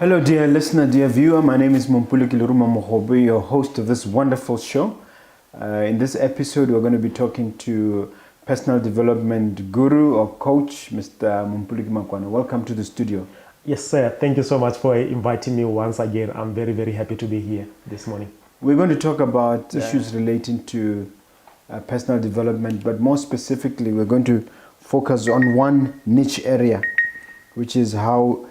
Hello, dear listener, dear viewer. My name is Mompoloki Lerumo Mogobe, your host of this wonderful show. In this episode, we're going to be talking to personal development guru or coach, Mr. Mompoloki Makwana. Welcome to the studio. Yes, sir. Thank you so much for inviting me once again. I'm very, very happy to be here this morning. We're going to talk about issues relating to personal development, but more specifically, we're going to focus on one niche area, which is how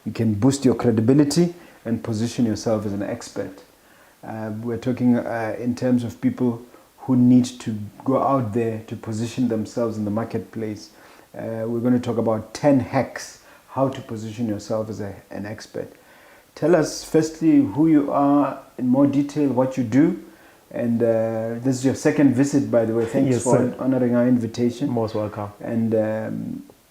you can boost your credibility and position yourself as an expert. We're talking in terms of people who need to go out there to position themselves in the marketplace. We're going to talk about 10 hacks, how to position yourself as an expert. Tell us firstly who you are in more detail, what you do, and this is your second visit, by the way. Thanks for honoring our invitation. Most welcome.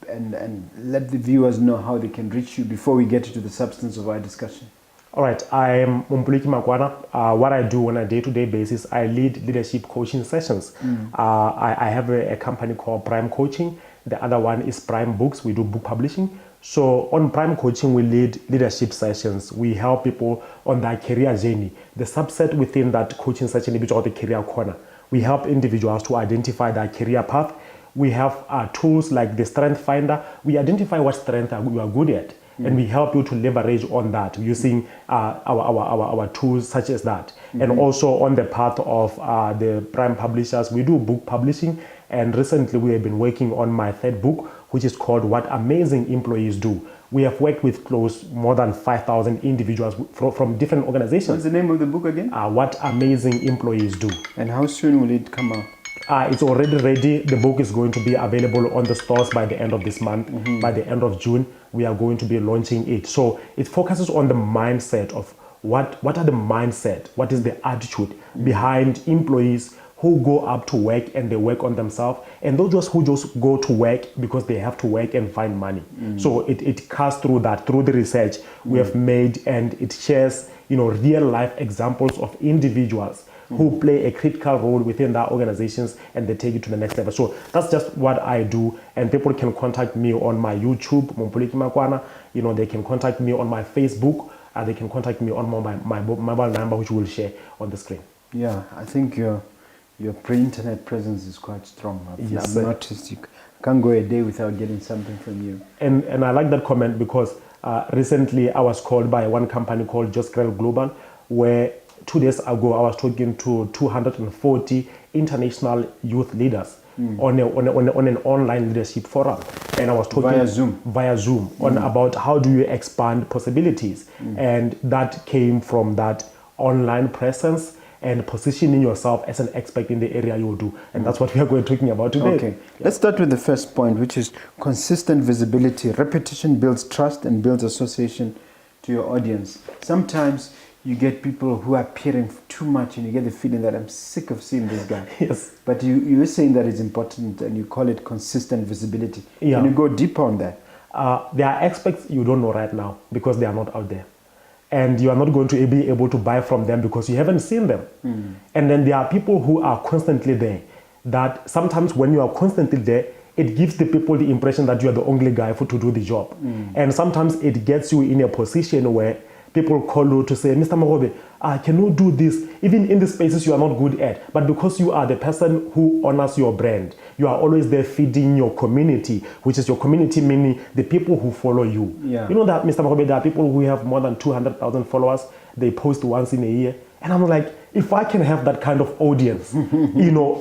And let the viewers know how they can reach you before we get to the substance of our discussion. All right, I am Mompoloki Makwana. What I do on a day-to-day basis, I lead leadership coaching sessions. I have a company called Prime Coaching. The other one is Prime Books. We do book publishing. So on Prime Coaching, we lead leadership sessions. We help people on their career journey. The subset within that coaching session is called the Career Corner. We help individuals to identify their career path. We have tools like the Strength Finder. We identify what strength you are good at, and we help you to leverage on that using our tools such as that. And also on the path of the Prime Publishers, we do book publishing. And recently we have been working on my third book, which is called What Amazing Employees Do. We have worked with more than 5,000 individuals from different organizations. What's the name of the book again? What Amazing Employees Do. And how soon will it come out? It's already ready. The book is going to be available on the stores by the end of this month. By the end of June, we are going to be launching it. So it focuses on the mindset of what are the mindset, what is the attitude behind employees who go up to work and they work on themselves, and those who just go to work because they have to work and find money. So it cuts through that, through the research we have made, and it shares real life examples of individuals who play a critical role within their organizations, and they take it to the next level. So that's just what I do, and people can contact me on my YouTube, Mompoloki Makwana. They can contact me on my Facebook, they can contact me on my mobile number, which we'll share on the screen. Yeah, I think your pre-internet presence is quite strong. I've noticed you can't go a day without getting something from you. And I like that comment because recently I was called by one company called Just Girl Global, where 2 days ago I was talking to 240 international youth leaders on an online leadership forum, and I was talking via Zoom on about how do you expand possibilities, and that came from that online presence and positioning yourself as an expert in the area you do. And that's what we are going to be talking about today. Okay, let's start with the first point, which is consistent visibility. Repetition builds trust and builds association to your audience. Sometimes you get people who are appearing too much and you get the feeling that I'm sick of seeing this guy. Yes. But you were saying that it's important and you call it consistent visibility. Yeah. Can you go deeper on that? There are aspects you don't know right now because they are not out there. And you are not going to be able to buy from them because you haven't seen them. And then there are people who are constantly there, that sometimes when you are constantly there, it gives the people the impression that you are the only guy to do the job. And sometimes it gets you in a position where people call you to say, Mr. Mogobe, can you do this? Even in the spaces you are not good at, but because you are the person who honors your brand, you are always there feeding your community, which is your community meaning the people who follow you. Yeah. You know that, Mr. Mogobe, there are people who have more than 200,000 followers. They post once in a year. And I'm like, if I can have that kind of audience,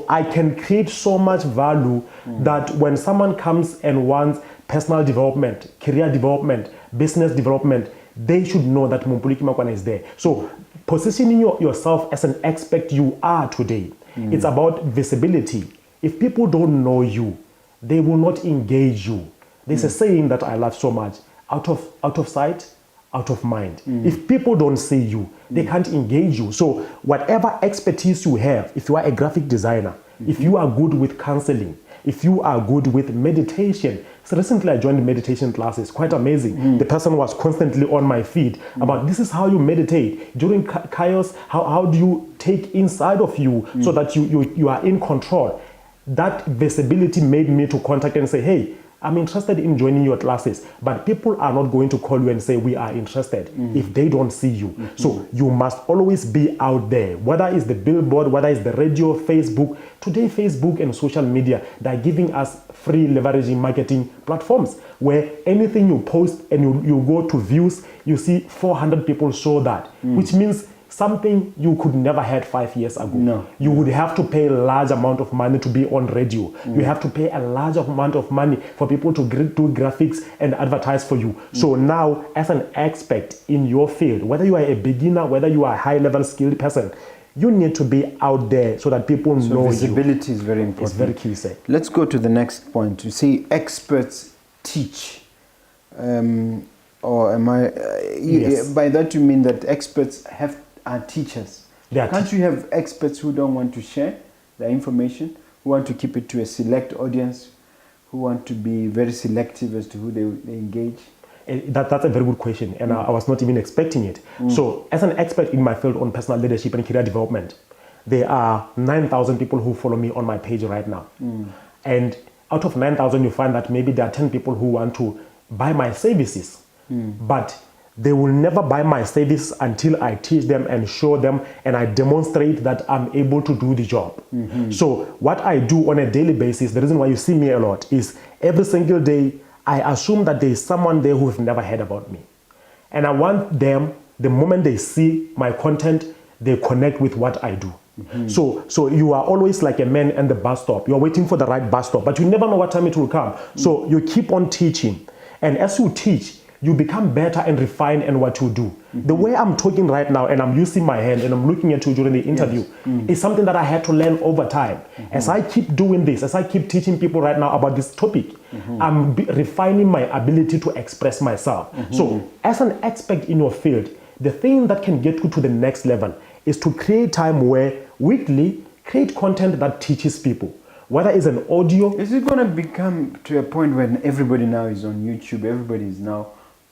I can create so much value that when someone comes and wants personal development, career development, business development, they should know that Mompoloki Makwana is there. So positioning yourself as an expert you are today, it's about visibility. If people don't know you, they will not engage you. There's a saying that I love so much, out of sight, out of mind. If people don't see you, they can't engage you. So whatever expertise you have, if you are a graphic designer, if you are good with counseling, if you are good with meditation. So recently I joined meditation classes, quite amazing. The person was constantly on my feed about this is how you meditate. During chaos, how do you take inside of you so that you are in control? That visibility made me to contact and say, hey, I'm interested in joining your classes, but people are not going to call you and say we are interested if they don't see you. So you must always be out there, whether it's the billboard, whether it's the radio, Facebook. Today, Facebook and social media, they're giving us free leveraging marketing platforms where anything you post and you go to views, you see 400 people saw that, which means something you could never had 5 years ago. No. You would have to pay a large amount of money to be on radio. You have to pay a large amount of money for people to do graphics and advertise for you. So now, as an expert in your field, whether you are a beginner, whether you are a high-level skilled person, you need to be out there so that people know visibility you. is very important. It's very key, sir. Let's go to the next point. You see, experts teach. Or am I... Yes. By that you mean that experts are teachers. Can't you have experts who don't want to share the information, who want to keep it to a select audience, who want to be very selective as to who they engage? That's a very good question, and I was not even expecting it. So, as an expert in my field on personal leadership and career development, there are 9,000 people who follow me on my page right now. And out of 9,000, you find that maybe there are 10 people who want to buy my services. But they will never buy my service until I teach them and show them and I demonstrate that I'm able to do the job. So what I do on a daily basis, the reason why you see me a lot is every single day I assume that there is someone there who have never heard about me. And I want them, the moment they see my content, they connect with what I do. So you are always like a man at the bus stop. You are waiting for the right bus stop, but you never know what time it will come. So you keep on teaching. And as you teach, you become better and refined in what you do. The way I'm talking right now and I'm using my hand and I'm looking at you during the interview is something that I had to learn over time. As I keep doing this, as I keep teaching people right now about this topic, I'm refining my ability to express myself. So as an expert in your field, the thing that can get you to the next level is to create time where weekly, create content that teaches people. Whether it's an audio. Is it going to become to a point when everybody now is on YouTube, everybody is now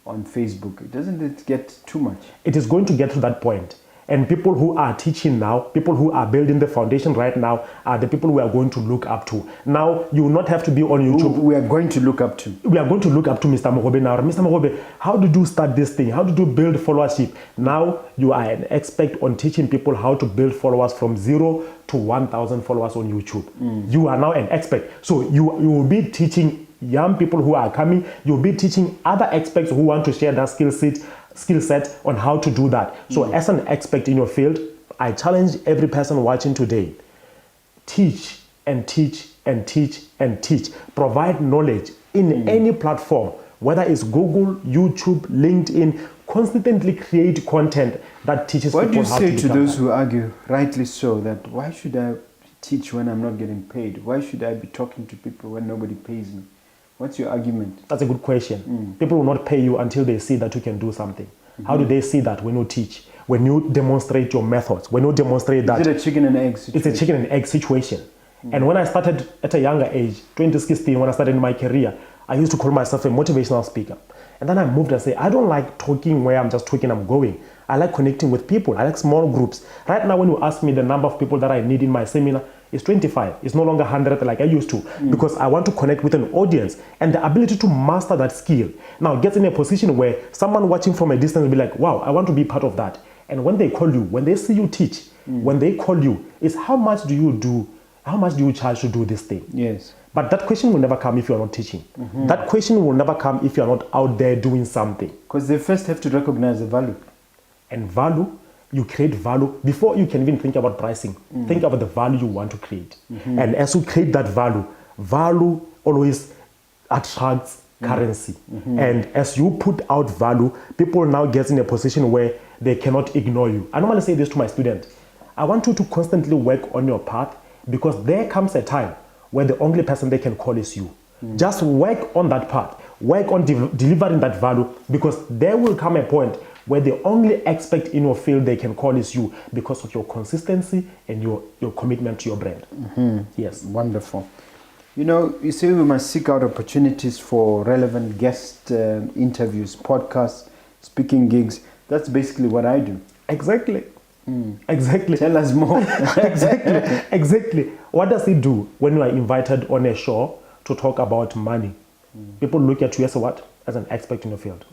on Facebook? Doesn't it get too much? It is going to get to that point. And people who are teaching now, people who are building the foundation right now are the people we are going to look up to. Now, you will not have to be on YouTube. We are going to look up to. We are going to look up to Mr. Mogobe now. Mr. Mogobe, how did you start this thing? How did you build followership? Now, you are an expert on teaching people how to build followers from 0 to 1,000 followers on YouTube. You are now an expert. So you will be teaching young people who are coming. You'll be teaching other experts who want to share that skill set on how to do that. So as an expert in your field, I challenge every person watching today, teach and teach and teach and teach. Provide knowledge in any platform, whether it's Google, YouTube, LinkedIn. Constantly create content that teaches people how to become. What do you say to those who argue, rightly so, that why should I teach when I'm not getting paid? Why should I be talking to people when nobody pays me? What's your argument? That's a good question. People will not pay you until they see that you can do something. How do they see that? When you teach, when you demonstrate your methods, when you demonstrate that. Is it a chicken and egg situation? It's a chicken and egg situation. And when I started at a younger age, 2016, when I started my career, I used to call myself a motivational speaker. And then I moved and say, I don't like talking where I'm just talking, I'm going. I like connecting with people. I like small groups. Right now, when you ask me the number of people that I need in my seminar, it's 25. It's no longer 100 like I used to, because I want to connect with an audience and the ability to master that skill. Now, get in a position where someone watching from a distance will be like, wow, I want to be part of that. And when they call you, when they see you teach, when they call you, it's how much do you charge to do this thing? Yes. But that question will never come if you are not teaching. That question will never come if you are not out there doing something. Because they first have to recognize the value. And value, you create value before you can even think about pricing. Think about the value you want to create. And as you create that value always attracts currency. And as you put out value, people now get in a position where they cannot ignore you. I normally say this to my students. I want you to constantly work on your path, because there comes a time where the only person they can call is you. Just work on that path. Work on delivering that value, because there will come a point where the only expert in your field they can call is you, because of your consistency and your commitment to your brand. Yes. Wonderful. You know, you say we must seek out opportunities for relevant guest interviews, podcasts, speaking gigs. That's basically what I do. Exactly. Exactly. Tell us more. Exactly. What does it do when you are invited on a show to talk about money? People look at you as a what? As an expert in your field.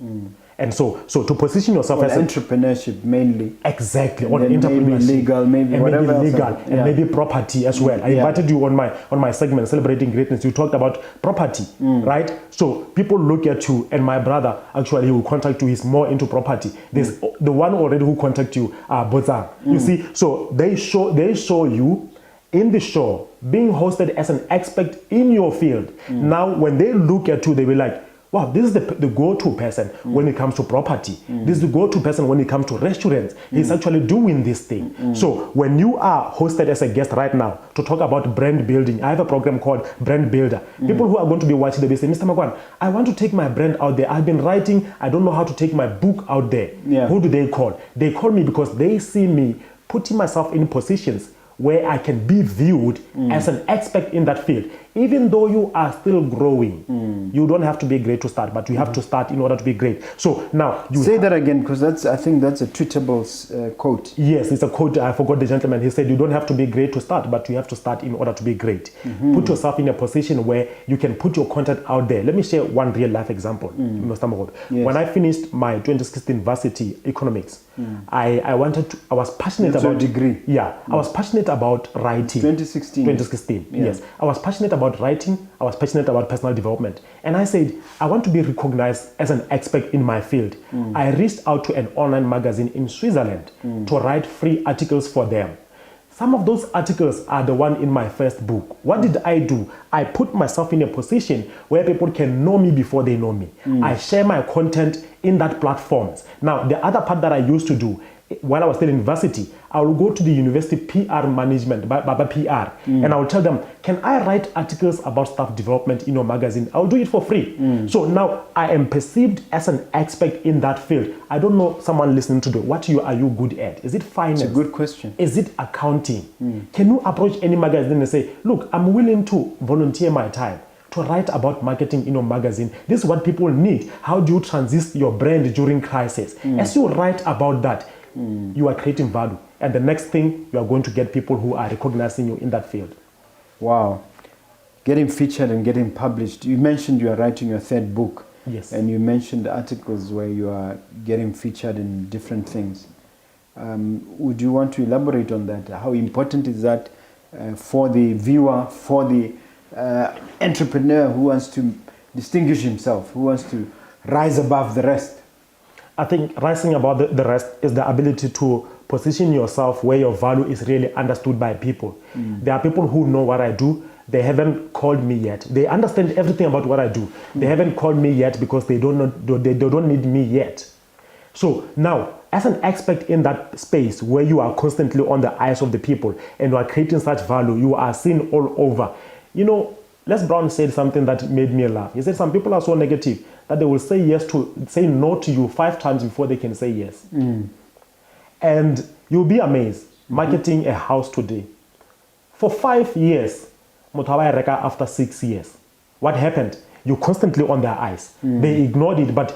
And so to position yourself as entrepreneurship mainly. Exactly. And on entrepreneurship. Maybe legal, maybe and whatever maybe legal, else. and maybe property as well. I invited you on my segment, Celebrating Greatness. You talked about property, right? So people look at you, and my brother, actually, he will contact you. He's more into property. There's the one already who contact you, Bozang. You see, so they show you in the show being hosted as an expert in your field. Now, when they look at you, they will be like, wow, this is the go-to person when it comes to property. This is the go-to person when it comes to restaurants. He's actually doing this thing. So when you are hosted as a guest right now to talk about brand building, I have a program called Brand Builder. People who are going to be watching, they will say, Mr. Makwana, I want to take my brand out there. I've been writing. I don't know how to take my book out there. Who do they call? They call me because they see me putting myself in positions where I can be viewed as an expert in that field. Even though you are still growing, you don't have to be great to start, but you have to start in order to be great. So now you say that again, because I think that's a tweetable quote. Yes, it's a quote. I forgot the gentleman. He said, you don't have to be great to start, but you have to start in order to be great. Put yourself in a position where you can put your content out there. Let me share one real life example, Mr. Mogobe. Yes. When I finished my 2016 varsity economics, I was passionate about a degree. Yeah, I was passionate about writing. 2016. Yes. I was passionate about writing. I was passionate about personal development. And I said, I want to be recognized as an expert in my field. I reached out to an online magazine in Switzerland to write free articles for them. Some of those articles are the one in my first book. What did I do? I put myself in a position where people can know me before they know me. I share my content in that platforms. Now, the other part that I used to do while I was still in university, I will go to the university PR management, Baba PR, and I will tell them, can I write articles about staff development in your magazine? I'll do it for free. So now I am perceived as an expert in that field. I don't know someone listening to what are you good at? Is it finance? It's a good question. Is it accounting? Can you approach any magazine and say, look, I'm willing to volunteer my time to write about marketing in your magazine. This is what people need. How do you transit your brand during crisis? As you write about that, you are creating value. And the next thing, you are going to get people who are recognizing you in that field. Wow. Getting featured and getting published. You mentioned you are writing your third book. Yes. And you mentioned articles where you are getting featured in different things. Would you want to elaborate on that? How important is that for the viewer, for the entrepreneur who wants to distinguish himself, who wants to rise above the rest? I think rising above the rest is the ability to position yourself where your value is really understood by people. There are people who know what I do. They haven't called me yet. They understand everything about what I do. They haven't called me yet because they don't need me yet. So now, as an expert in that space where you are constantly on the eyes of the people and you are creating such value, you are seen all over. You know, Les Brown said something that made me laugh. He said some people are so negative that they will say no to you 5 times before they can say yes. And you'll be amazed. Marketing a house today. For 5 years, Motawa Reka after 6 years. What happened? You're constantly on their eyes. They ignored it, but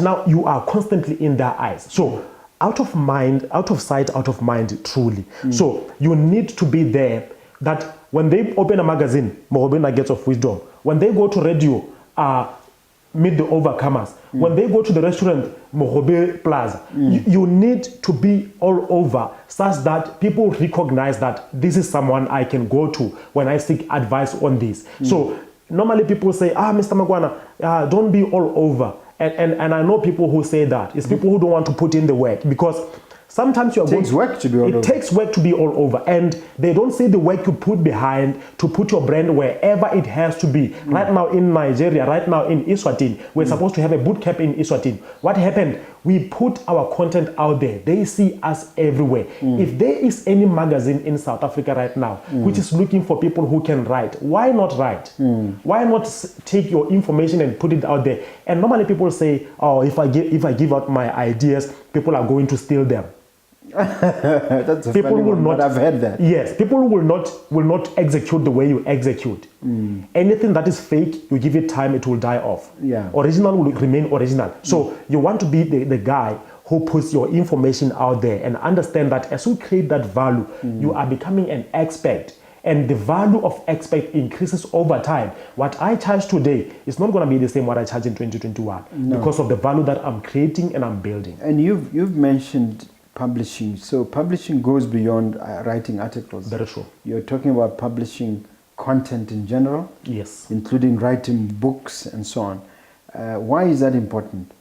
now you are constantly in their eyes. So out of mind, out of sight, out of mind, truly. So you need to be there that when they open a magazine, Mogobe Nuggets of Wisdom, when they go to radio, Meet the Overcomers, when they go to the restaurant, Mogobe Plaza, you need to be all over such that people recognize that this is someone I can go to when I seek advice on this. So normally people say, Mr. Makwana, don't be all over. And I know people who say that. It's people who don't want to put in the work because sometimes it takes work to be all over. It takes work to be all over, and they don't see the work you put behind to put your brand wherever it has to be. Right now in Nigeria, right now in Eswatini, we're supposed to have a boot camp in Eswatini. What happened? We put our content out there. They see us everywhere. If there is any magazine in South Africa right now which is looking for people who can write, why not write? Why not take your information and put it out there? And normally people say, if I give out my ideas, people are going to steal them. That's a people funny will one, not. but I've heard that. Yes, people will not execute the way you execute. Anything that is fake, you give it time, it will die off. Yeah. Original will remain original. So you want to be the guy who puts your information out there and understand that as you create that value, you are becoming an expert. and the value of expert increases over time. What I charge today is not going to be the same what I charge in 2021 because of the value that I'm creating and I'm building. And you've mentioned publishing. So publishing goes beyond writing articles. Very true. You're talking about publishing content in general, yes, including writing books and so on. Why is that important?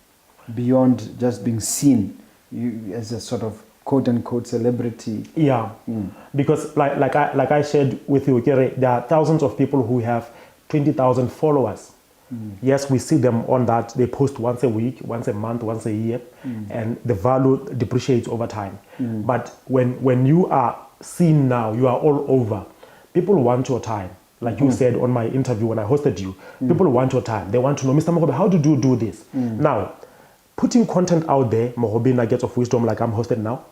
Beyond just being seen as a sort of quote-unquote celebrity. Yeah, because like I shared with you, Kere, there are thousands of people who have 20,000 followers. Yes, we see them on that. They post once a week, once a month, once a year, and the value depreciates over time. But when you are seen now, you are all over. People want your time. Like you said on my interview when I hosted you, people want your time. They want to know, Mr. Mogobe, how did you do this? Now, putting content out there, Mogobe Nuggets of Wisdom, like I'm hosted now,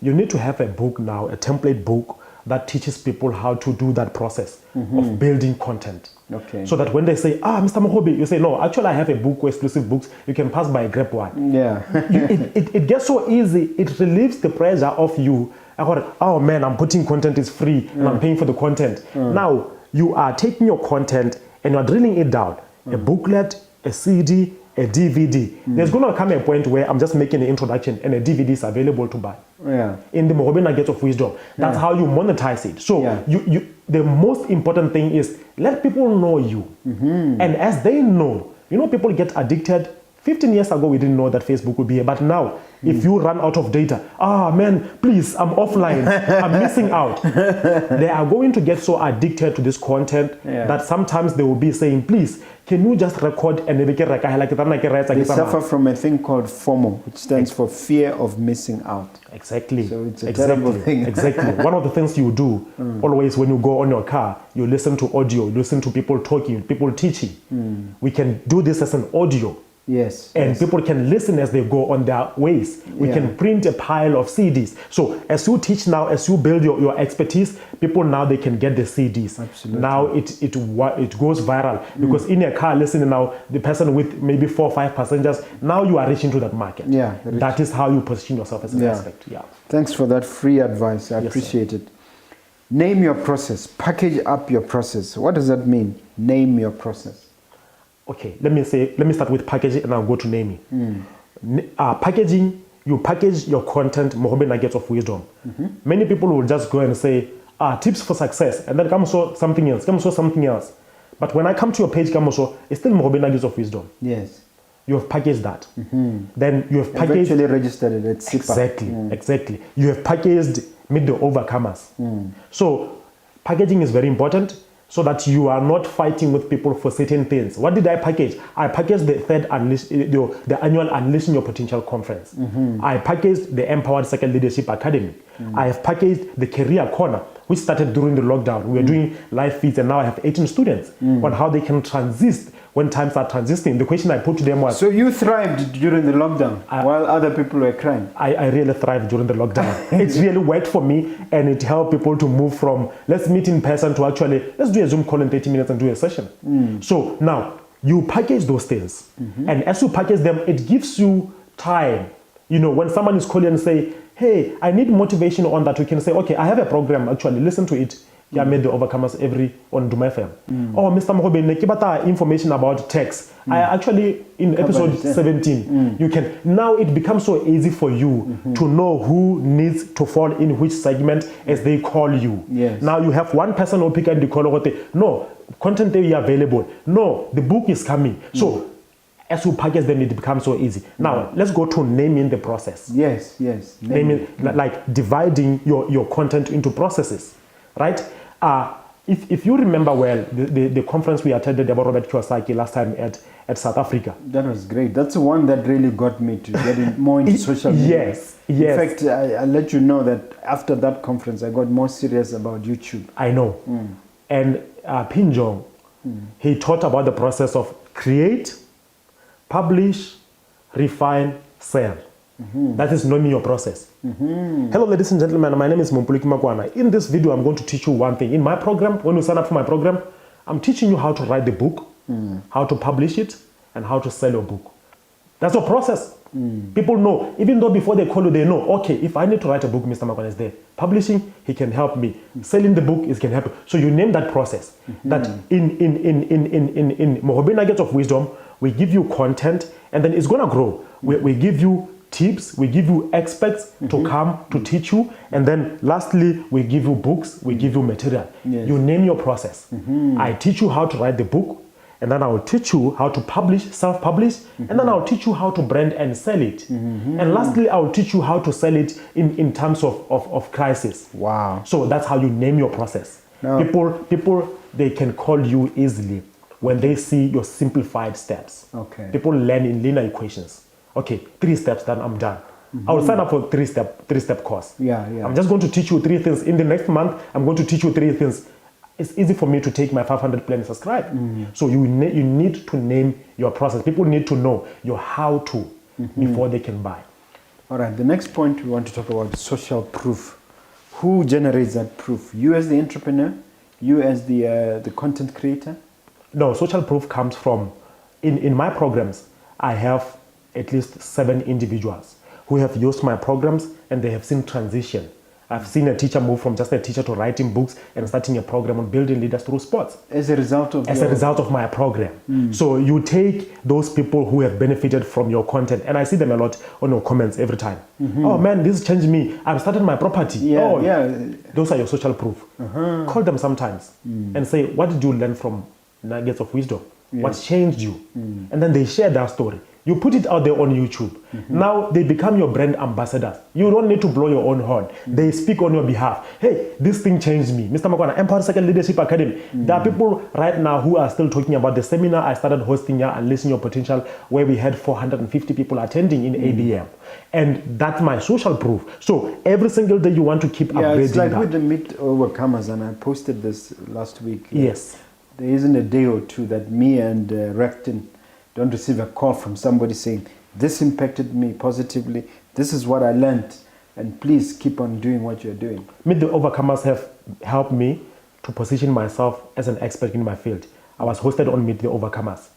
you need to have a book now, a template book that teaches people how to do that process of building content. Okay. So that when they say, Mr. Mogobe, you say, no, actually I have a book, exclusive books, you can pass by, grab one. Yeah. it gets so easy, it relieves the pressure of you. I got, oh man, I'm putting content, is free, and I'm paying for the content. Now, you are taking your content and you're drilling it down. A booklet, a CD, a DVD. There's going to come a point where I'm just making an introduction and a DVD is available to buy. Yeah. In the Mogobe Nuggets of Wisdom. That's how you monetize it. So the most important thing is let people know you. And as they know, people get addicted. 15 years ago, we didn't know that Facebook would be here. But now, if you run out of data, man, please, I'm offline. I'm missing out. They are going to get so addicted to this content that sometimes they will be saying, please, can you just record and they suffer from a thing called FOMO, which stands for fear of missing out. Exactly. So it's a terrible thing. Exactly. One of the things you do always when you go on your car, you listen to audio, you listen to people talking, people teaching. We can do this as an audio. Yes. And people can listen as they go on their ways. We can print a pile of CDs. So as you teach now, as you build your expertise, people now they can get the CDs. Absolutely. Now it goes viral because in a car listening now, the person with maybe 4 or 5 passengers, now you are reaching to that market. Yeah. That is how you position yourself as an expert. Yeah. Thanks for that free advice. I appreciate it. Name your process. Package up your process. What does that mean? Name your process. Okay, let me start with packaging and I'll go to naming. Packaging, you package your content, Mogobe Nuggets of Wisdom. Many people will just go and say, tips for success, and then come show something else, But when I come to your page, it's still Mogobe Nuggets of Wisdom. Yes. You have packaged that. Then you have packaged... Eventually registered it at SIPA. Exactly. You have packaged Meet the Overcomers. So packaging is very important, so that you are not fighting with people for certain things. What did I package? I packaged the annual Unleashing Your Potential conference. I packaged the Empowered Second Leadership Academy. I have packaged the Career Corner, which started during the lockdown. We were doing live feeds, and now I have 18 students on how they can transist when times are transiting. The question I put to them was... So you thrived during the lockdown while other people were crying? I really thrived during the lockdown. It really worked for me, and it helped people to move from let's meet in person to actually let's do a Zoom call in 30 minutes and do a session. So now you package those things, and as you package them, it gives you time. When someone is calling and say, hey, I need motivation on that, we can say, okay, I have a program, actually, listen to it. I made the Overcomers on Duma FM. Oh, Mr. Mogobe, nekibata information about tax. I actually, in episode 17, you can, now it becomes so easy for you to know who needs to fall in which segment as they call you. Yes. Now you have one person who pick and the call, no, content there is available. No, the book is coming. So, as you package them, it becomes so easy. Now, let's go to naming the process. Yes. Naming, like dividing your content into processes, right? If you remember well, the conference we attended about Robert Kiyosaki last time at South Africa. That was great. That's the one that really got me to get more into social media. Yes. In fact, I'll let you know that after that conference, I got more serious about YouTube. I know. And Pinjong, he taught about the process of create, publish, refine, sell. That is knowing your process. Hello, ladies and gentlemen. My name is Mompoloki Makwana. In this video, I'm going to teach you one thing. In my program, when you sign up for my program, I'm teaching you how to write the book, how to publish it, and how to sell your book. That's a process. People know, even though before they call you, they know, okay, if I need to write a book, Mr. Makwana is there. Publishing, he can help me. Selling the book, he can help me. So you name that process. That in Mogobe Nuggets of Wisdom, we give you content, and then it's going to grow. We give you tips, we give you experts to come to teach you, and then lastly, we give you books, we give you material. Yes. You name your process. I teach you how to write the book, and then I will teach you how to publish, self-publish, and then I'll teach you how to brand and sell it. And lastly, I will teach you how to sell it in terms of crisis. Wow. So that's how you name your process. Now, People, they can call you easily when they see your simplified steps. Okay. People learn in linear equations. Okay, 3 steps, then I'm done. I will sign up for 3-step course. Yeah. I'm just going to teach you 3 things. In the next month, I'm going to teach you 3 things. It's easy for me to take my 500 plan and subscribe. So you need to name your process. People need to know your how-to before they can buy. All right, the next point we want to talk about is social proof. Who generates that proof? You as the entrepreneur? You as the content creator? No, social proof comes from, in my programs, I have at least 7 individuals who have used my programs and they have seen transition. I've seen a teacher move from just a teacher to writing books and starting a program on building leaders through sports. As a result of my program. So you take those people who have benefited from your content, and I see them a lot on your comments every time. Oh man, this changed me. I've started my property. Those are your social proof. Call them sometimes and say, what did you learn from Nuggets of Wisdom? What changed you? And then they share their story. You put it out there on YouTube. Now they become your brand ambassadors. You don't need to blow your own horn. They speak on your behalf. Hey, this thing changed me. Mr. Makwana, Empower Second Leadership Academy. There are people right now who are still talking about the seminar I started hosting here, Unleashing Your Potential, where we had 450 people attending in ABM. And that's my social proof. So every single day you want to keep upgrading it's like that. with the Meet Overcomers, and I posted this last week. Yes. There isn't a day or two that me and Recton don't receive a call from somebody saying, this impacted me positively, this is what I learned, and please keep on doing what you're doing. Meet the Overcomers have helped me to position myself as an expert in my field. I was hosted on Meet the Overcomers.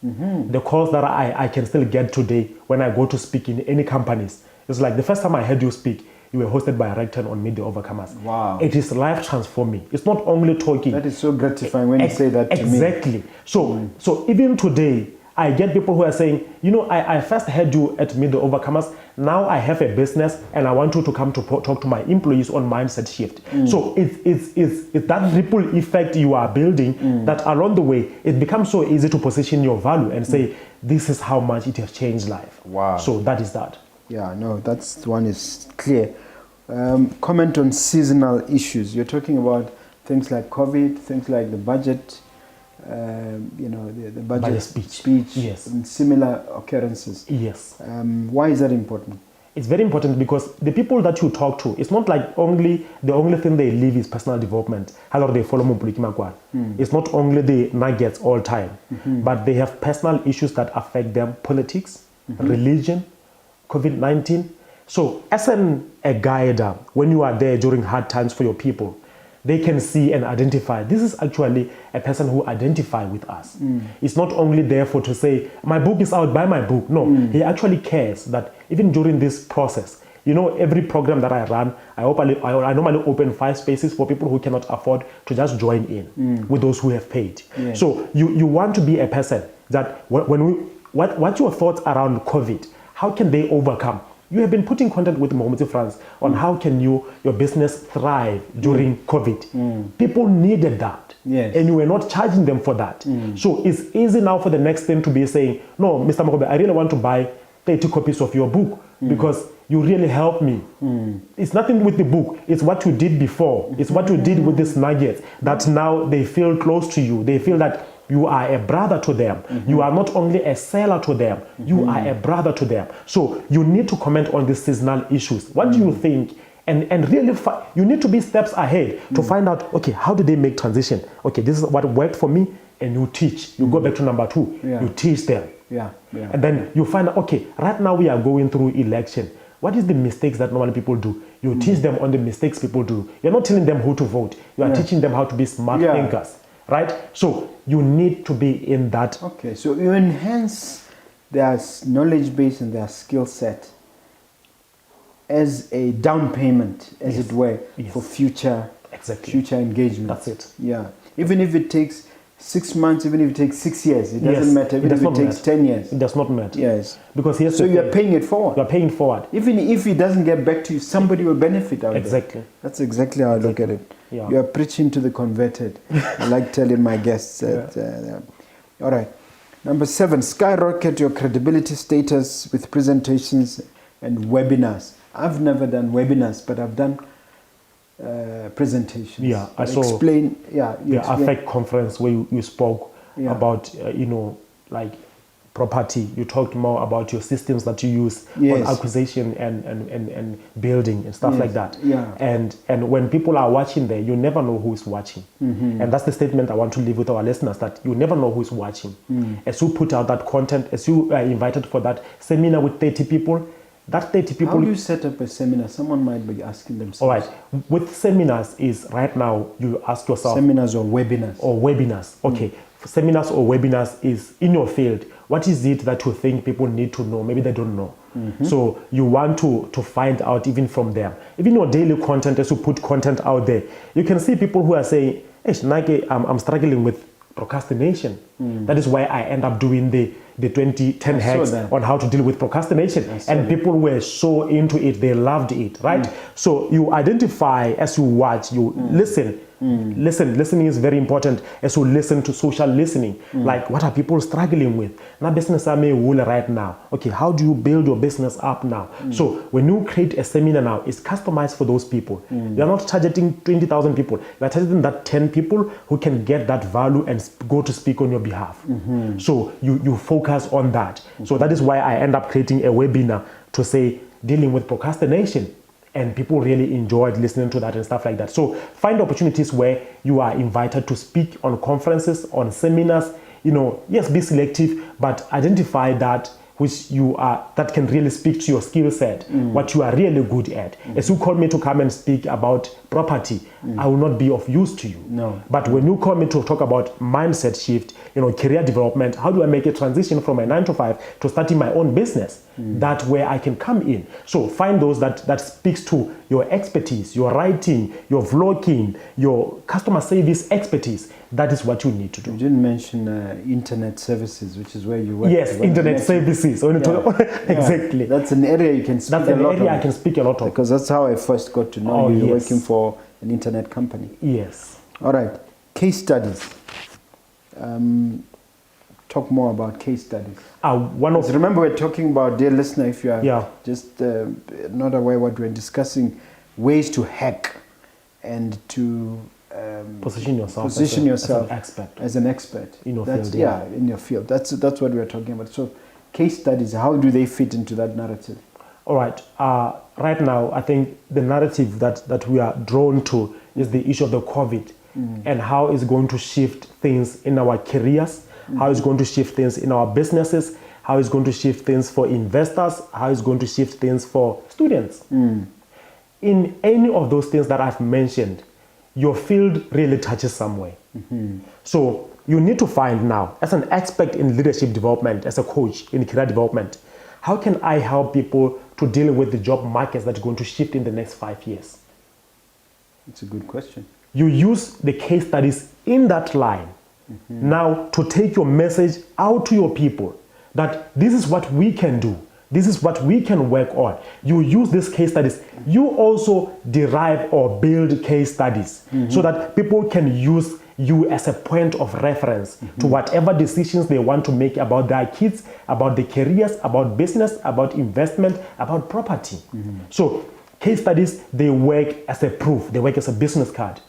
The calls that I can still get today when I go to speak in any companies, it's like the first time I heard you speak, you were hosted by Recton on Meet the Overcomers. Wow. It is life transforming. It's not only talking. That is so gratifying when you say that to me. Exactly. So even today, I get people who are saying, I first heard you at Meet the Overcomers. Now I have a business and I want you to come to talk to my employees on mindset shift. So it's that ripple effect you are building that along the way, it becomes so easy to position your value and say, this is how much it has changed life. Wow. So that is that. Yeah, no, that's one is clear. Comment on seasonal issues. You're talking about things like COVID, things like the budget, the budget speech yes. and similar occurrences. Yes. Why is that important? It's very important because the people that you talk to, it's not like the only thing they live is personal development. How they follow Mompoloki Makwana. It's not only the nuggets all time, but they have personal issues that affect them, politics, religion, COVID-19. So as a guider, when you are there during hard times for your people, they can see and identify, this is actually a person who identifies with us. It's not only there to say, my book is out, buy my book. No, he actually cares that even during this process, every program that I run, I normally open 5 spaces for people who cannot afford to just join in with those who have paid. Yes. So you want to be a person that what's your thoughts around COVID? How can they overcome? You have been putting content with Mohammed France on how can your business thrive during COVID. People needed that. Yes. And you were not charging them for that. So it's easy now for the next thing to be saying, no, Mr. Mogobe, I really want to buy 30 copies of your book because you really helped me. It's nothing with the book. It's what you did before. It's what you did with these nuggets that now they feel close to you. They feel that you are a brother to them. You are not only a seller to them, you are a brother to them. So you need to comment on these seasonal issues. What do you think? And really, you need to be steps ahead to find out, okay, how do they make transition? Okay, this is what worked for me, and you teach. You go back to number 2, you teach them. And then you find out, okay, right now we are going through election. What is the mistakes that normally people do? You teach them on the mistakes people do. You're not telling them who to vote. You are teaching them how to be smart thinkers. Right? So you need to be in that. Okay, so you enhance their knowledge base and their skill set as a down payment, as Yes. it were, Yes. for future future engagement. That's it. Yeah. Even if it takes 6 months, even if it takes 6 years, it doesn't Yes. matter. Even It does if it not takes matter. 10 years. It does not matter. Yes. Because here's So the you're thing. paying it forward. You're paying forward. Even if it doesn't get back to you, somebody will benefit out of it. Exactly. That's exactly how I look at it. Yeah. You are preaching to the converted. I like telling my guests that. All right. Number 7, skyrocket your credibility status with presentations and webinars. I've never done webinars, but I've done presentations. Yeah, I saw Explain. Yeah. You the explain. affect conference where you spoke Yeah. about like property. You talked more about your systems that you use Yes. on acquisition and building and stuff Yes. like that. Yeah. And when people are watching there, you never know who is watching. Mm-hmm. And that's the statement I want to leave with our listeners, that you never know who is watching. As you put out that content, as you are invited for that seminar with 30 people, that 30 How people. do you set up a seminar? Someone might be asking themselves. All right. With seminars is right now you ask yourself. Seminars or webinars. Or webinars. Okay. Seminars or webinars is in your field. What is it that you think people need to know? Maybe they don't know. So you want to find out even from them. Even your daily content, as you put content out there, you can see people who are saying, hey, Nike, I'm struggling with procrastination. That is why I end up doing the 2010 hacks on how to deal with procrastination. And people were so into it, they loved it, right? So you identify as you watch, you listen. Listening is very important. As you listen to social listening, like what are people struggling with? Now business I may wool right now. Okay, how do you build your business up now? So when you create a seminar now, it's customized for those people. You're not targeting 20,000 people. You're targeting that 10 people who can get that value and go to speak on your behalf. So you focus on that. So that is why I end up creating a webinar to say dealing with procrastination. And people really enjoyed listening to that and stuff like that. So find opportunities where you are invited to speak on conferences, on seminars. Yes, be selective, but identify that which you are, that can really speak to your skill set, what you are really good at. As you call me to come and speak about property, I will not be of use to you. No. But when you call me to talk about mindset shift, career development, how do I make a transition from a 9 to 5 to starting my own business? That where I can come in. So find those that speaks to your expertise, your writing, your vlogging, your customer service expertise. That is what you need to do. You didn't mention internet services, which is where you work. Yes, internet services. Exactly. That's an area you can speak That's an area I can speak a lot of. Because that's how I first got to know you. You're Yes. working for an internet company. Yes. All right. Case studies. Talk more about case studies. Remember we're talking about, dear listener, if you are just not aware what we're discussing, ways to hack and to position yourself as an expert in your field. In your field. That's what we're talking about. So case studies, how do they fit into that narrative? All right. Right now, I think the narrative that we are drawn to is the issue of the COVID and how it's going to shift things in our careers, how it's going to shift things in our businesses, how it's going to shift things for investors, how it's going to shift things for students. In any of those things that I've mentioned, your field really touches somewhere. So you need to find now, as an expert in leadership development, as a coach in career development, how can I help people to deal with the job markets that are going to shift in the next 5 years? It's a good question. You use the case studies in that line now to take your message out to your people that this is what we can do. This is what we can work on. You use these case studies. You also derive or build case studies so that people can use you as a point of reference to whatever decisions they want to make about their kids, about their careers, about business, about investment, about property. So case studies, they work as a proof. They work as a business card.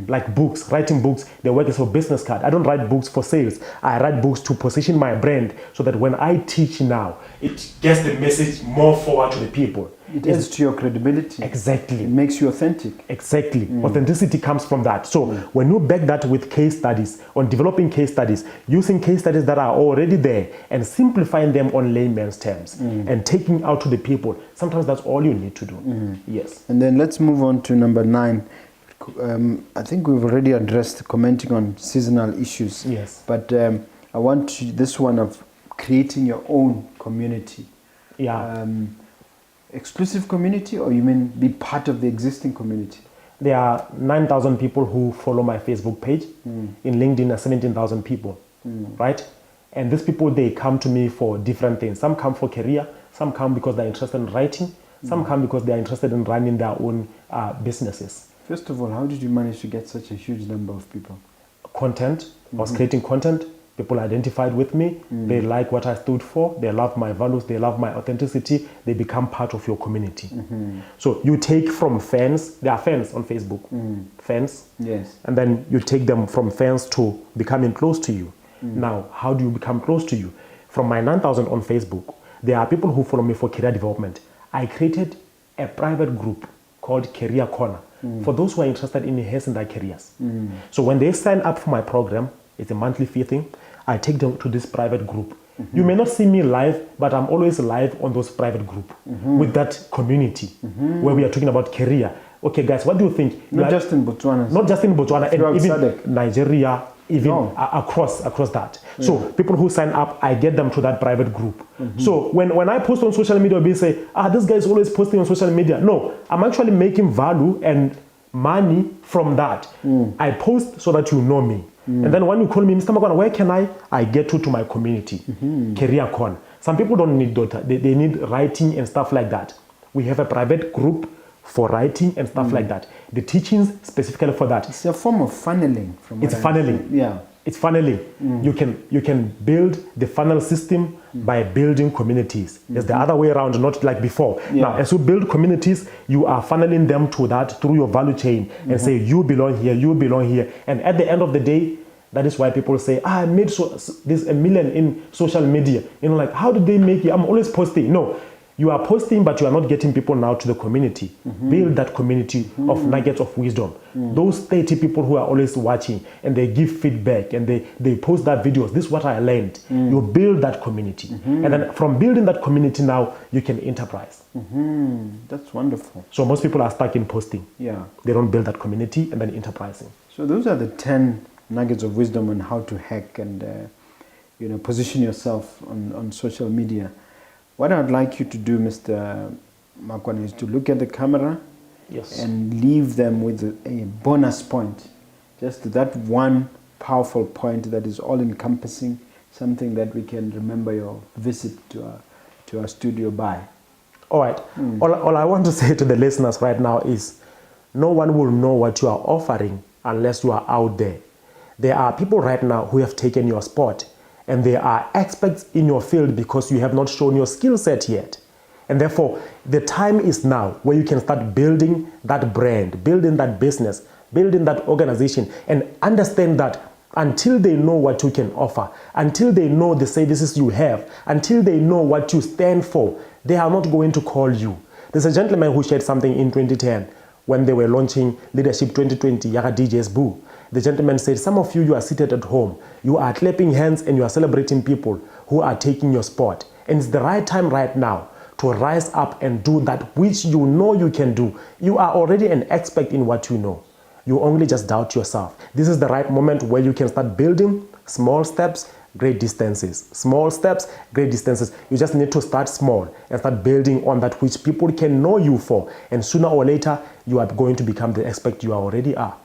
Like books, writing books, they work as a business card. I don't write books for sales. I write books to position my brand so that when I teach now, it gets the message more forward to the people. It adds to your credibility. Exactly. It makes you authentic. Exactly. Authenticity comes from that. So when you back that with case studies, on developing case studies, using case studies that are already there and simplifying them on layman's terms and taking out to the people, sometimes that's all you need to do. Yes. And then let's move on to number 9. I think we've already addressed commenting on seasonal issues. Yes. But I want this one of creating your own community. Yeah. Exclusive community, or you mean be part of the existing community? There are 9,000 people who follow my Facebook page. In LinkedIn, are 17,000 people, right? And these people, they come to me for different things. Some come for career, some come because they're interested in writing, some come because they're interested in running their own businesses. First of all, how did you manage to get such a huge number of people? Content. I was creating content. People identified with me. They like what I stood for. They love my values. They love my authenticity. They become part of your community. So you take from fans. There are fans on Facebook. Fans. Yes. And then you take them from fans to becoming close to you. Now, how do you become close to you? From my 9,000 on Facebook, there are people who follow me for career development. I created a private group called Career Corner for those who are interested in enhancing their careers. So when they sign up for my program, it's a monthly fee thing, I take them to this private group. You may not see me live, but I'm always live on those private group with that community where we are talking about career. Okay, guys, what do you think? Not just in Botswana. Not just in Botswana, and even SADC. Nigeria, even across that. So people who sign up, I get them to that private group. So when I post on social media, they say, this guy is always posting on social media. No, I'm actually making value and money from that. I post so that you know me. And then when you call me, Mr. Makwana, where can I get to my community? Career Con. Some people don't need data. They need writing and stuff like that. We have a private group for writing and stuff like that. The teachings specifically for that. It's a form of funneling. It's funneling. Yeah. It's funneling. You can build the funnel system by building communities. It's the other way around, not like before. Now, as you build communities, you are funneling them to that through your value chain and say, you belong here, you belong here. And at the end of the day, that is why people say, I made this $1 million in social media. You know, like, how did they make it? I'm always posting. No. You are posting, but you are not getting people now to the community. Build that community of nuggets of wisdom. Those 30 people who are always watching and they give feedback and they post that videos. This is what I learned. You build that community. And then from building that community now, you can enterprise. That's wonderful. So most people are stuck in posting. Yeah. They don't build that community and then enterprising. So those are the 10 nuggets of wisdom on how to hack and position yourself on social media. What I'd like you to do, Mr. Makwana, is to look at the camera and leave them with a bonus point. Just that one powerful point that is all-encompassing, something that we can remember your visit to our studio by. All right. All I want to say to the listeners right now is no one will know what you are offering unless you are out there. There are people right now who have taken your spot, and they are experts in your field because you have not shown your skill set yet. And therefore, the time is now where you can start building that brand, building that business, building that organization, and understand that until they know what you can offer, until they know the services you have, until they know what you stand for, they are not going to call you. There's a gentleman who shared something in 2010 when they were launching Leadership 2020, Yaga DJ's Boo. The gentleman said, some of you are seated at home. You are clapping hands and you are celebrating people who are taking your spot. And it's the right time right now to rise up and do that which you know you can do. You are already an expert in what you know. You only just doubt yourself. This is the right moment where you can start building small steps, great distances. Small steps, great distances. You just need to start small and start building on that which people can know you for. And sooner or later, you are going to become the expert you already are.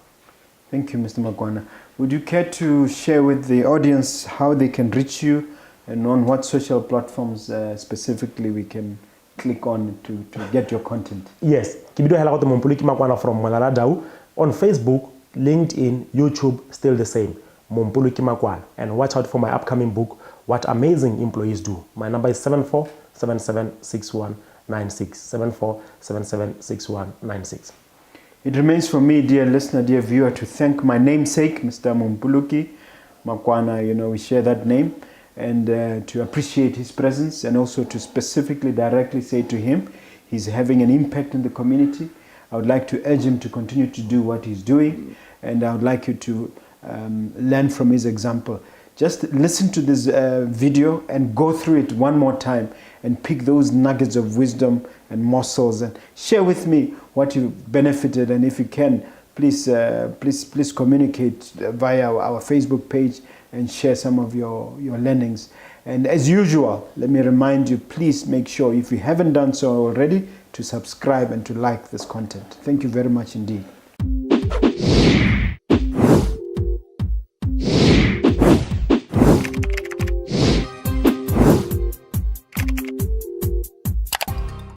Thank you, Mr. Makwana. Would you care to share with the audience how they can reach you and on what social platforms specifically we can click on to get your content? Yes. Kibido hela kote Mompoloki Makwana from Mandela. On Facebook, LinkedIn, YouTube, still the same. Mompoloki Makwana. And watch out for my upcoming book, What Amazing Employees Do. My number is 74776196. 74776196. It remains for me, dear listener, dear viewer, to thank my namesake, Mr. Mompoloki Makwana. We share that name, and to appreciate his presence, and also to specifically directly say to him, he's having an impact in the community. I would like to urge him to continue to do what he's doing, and I would like you to learn from his example. Just listen to this video and go through it one more time and pick those nuggets of wisdom and morsels and share with me what you benefited. And if you can, please communicate via our Facebook page and share some of your learnings. And as usual, let me remind you, please make sure, if you haven't done so already, to subscribe and to like this content. Thank you very much indeed.